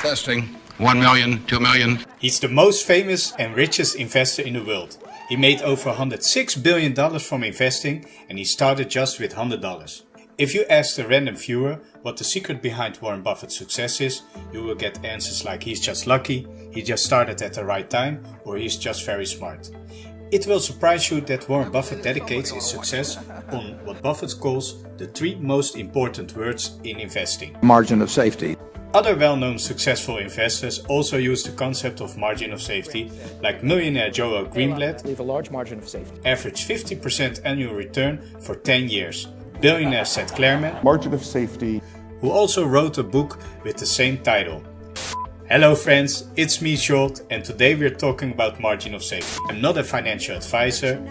Testing. 1 million, 2 million. He's the most famous and richest investor in the world. He made over $106 billion from investing and he started just with $100. If you ask a random viewer what the secret behind Warren Buffett's success is, you will get answers like he's just lucky, he just started at the right time, or he's just very smart. It will surprise you that Warren Buffett dedicates his success on what Buffett calls the 3 most important words in investing. Margin of safety. Other well-known successful investors also use the concept of margin of safety, like millionaire Joel Greenblatt, leave a large margin of safety. Average 50% annual return for 10 years. Billionaire Seth Klarman, margin of safety, who also wrote a book with the same title. Hello friends, it's me Zsolt and today we're talking about margin of safety. I'm not a financial advisor,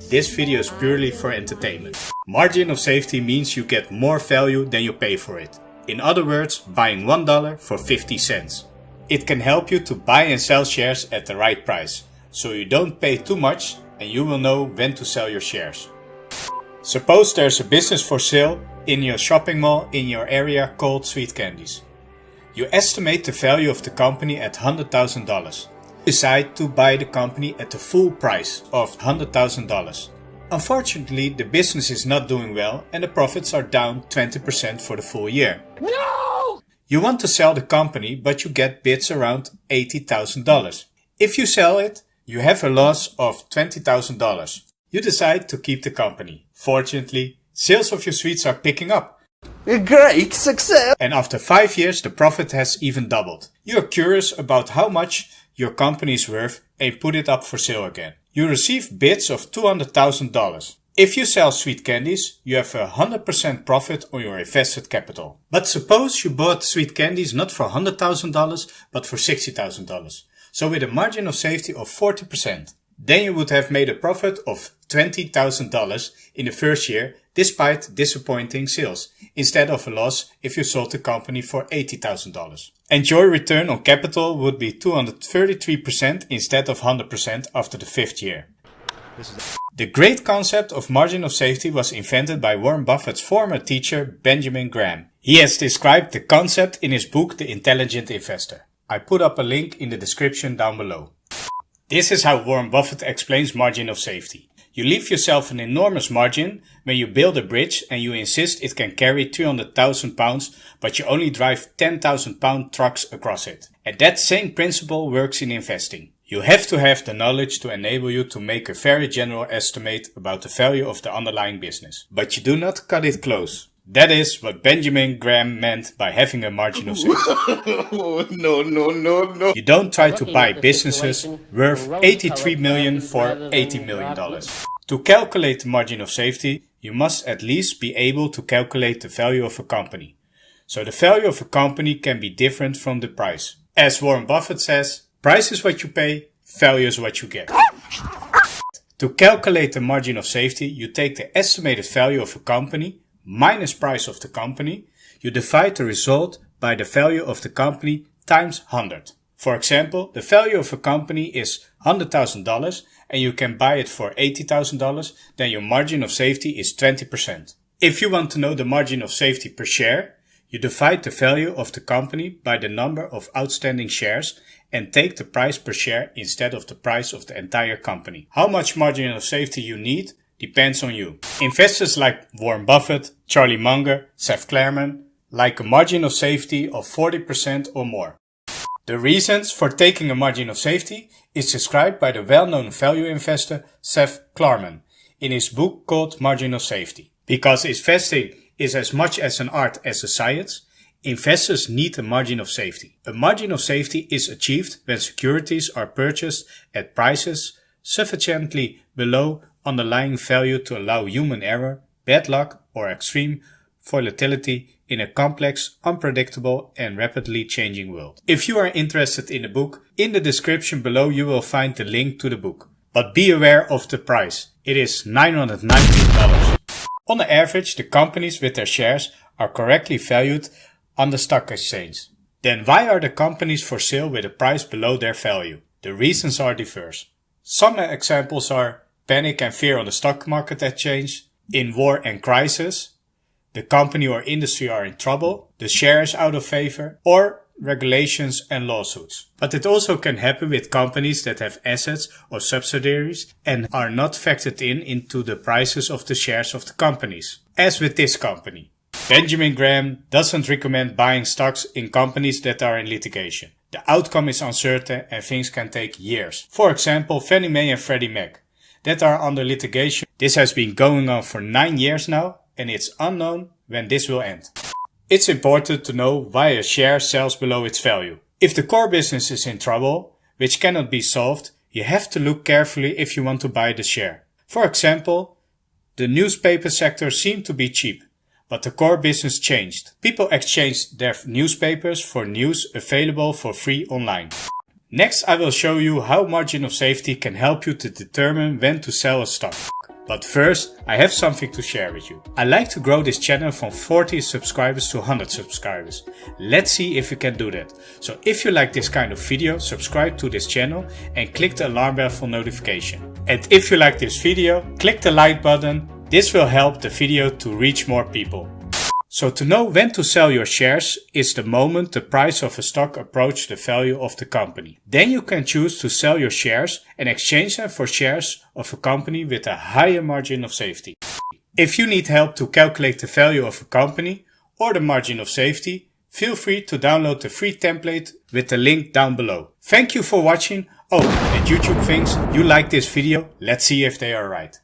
this video is purely for entertainment. Margin of safety means you get more value than you pay for it. In other words, buying $1 for 50 cents. It can help you to buy and sell shares at the right price, so you don't pay too much and you will know when to sell your shares. Suppose there's a business for sale in your shopping mall in your area called Sweet Candies. You estimate the value of the company at $100,000. Decide to buy the company at the full price of $100,000. Unfortunately, the business is not doing well and the profits are down 20% for the full year. No! You want to sell the company, but you get bids around $80,000. If you sell it, you have a loss of $20,000. You decide to keep the company. Fortunately, sales of your sweets are picking up. A great success! And after 5 years, the profit has even doubled. You are curious about how much your company is worth and put it up for sale again. You receive bids of $200,000. If you sell sweet candies, you have a 100% profit on your invested capital. But suppose you bought sweet candies not for $100,000 but for $60,000. So with a margin of safety of 40%. Then you would have made a profit of $20,000 in the first year despite disappointing sales, instead of a loss if you sold the company for $80,000. And your return on capital would be 233% instead of 100% after the 5th year. The great concept of margin of safety was invented by Warren Buffett's former teacher Benjamin Graham. He has described the concept in his book The Intelligent Investor. I put up a link in the description down below. This is how Warren Buffett explains margin of safety. You leave yourself an enormous margin when you build a bridge and you insist it can carry 300,000 pounds, but you only drive 10,000 pound trucks across it. And that same principle works in investing. You have to have the knowledge to enable you to make a very general estimate about the value of the underlying business. But you do not cut it close. That is what Benjamin Graham meant by having a margin of safety. No. You don't try to buy businesses worth $83 million for $80 million. To calculate the margin of safety, you must at least be able to calculate the value of a company. So the value of a company can be different from the price. As Warren Buffett says, price is what you pay, value is what you get. To calculate the margin of safety, you take the estimated value of a company minus price of the company, you divide the result by the value of the company times 100. For example, the value of a company is $100,000 and you can buy it for $80,000, then your margin of safety is 20%. If you want to know the margin of safety per share, you divide the value of the company by the number of outstanding shares and take the price per share instead of the price of the entire company. How much margin of safety you need depends on you. Investors like Warren Buffett, Charlie Munger, Seth Klarman like a margin of safety of 40% or more. The reasons for taking a margin of safety is described by the well-known value investor Seth Klarman in his book called Margin of Safety. Because investing is as much as an art as a science, investors need a margin of safety. A margin of safety is achieved when securities are purchased at prices sufficiently below underlying value to allow human error, bad luck, or extreme volatility in a complex, unpredictable, and rapidly changing world. If you are interested in the book, in the description below you will find the link to the book. But be aware of the price. It is $919. On the average, the companies with their shares are correctly valued on the stock exchange. Then why are the companies for sale with a price below their value? The reasons are diverse. Some examples are panic and fear on the stock market exchange, in war and crisis, the company or industry are in trouble, the share is out of favor, or regulations and lawsuits. But it also can happen with companies that have assets or subsidiaries and are not factored into the prices of the shares of the companies. As with this company. Benjamin Graham doesn't recommend buying stocks in companies that are in litigation. The outcome is uncertain and things can take years. For example, Fannie Mae and Freddie Mac that are under litigation. This has been going on for 9 years now and it's unknown when this will end. It's important to know why a share sells below its value. If the core business is in trouble, which cannot be solved, you have to look carefully if you want to buy the share. For example, the newspaper sector seemed to be cheap, but the core business changed. People exchanged their newspapers for news available for free online. Next, I will show you how margin of safety can help you to determine when to sell a stock. But first, I have something to share with you. I like to grow this channel from 40 subscribers to 100 subscribers. Let's see if we can do that. So if you like this kind of video, subscribe to this channel and click the alarm bell for notification. And if you like this video, click the like button. This will help the video to reach more people. So to know when to sell your shares is the moment the price of a stock approaches the value of the company. Then you can choose to sell your shares and exchange them for shares of a company with a higher margin of safety. If you need help to calculate the value of a company or the margin of safety, feel free to download the free template with the link down below. Thank you for watching. Oh, and YouTube thinks you like this video. Let's see if they are right.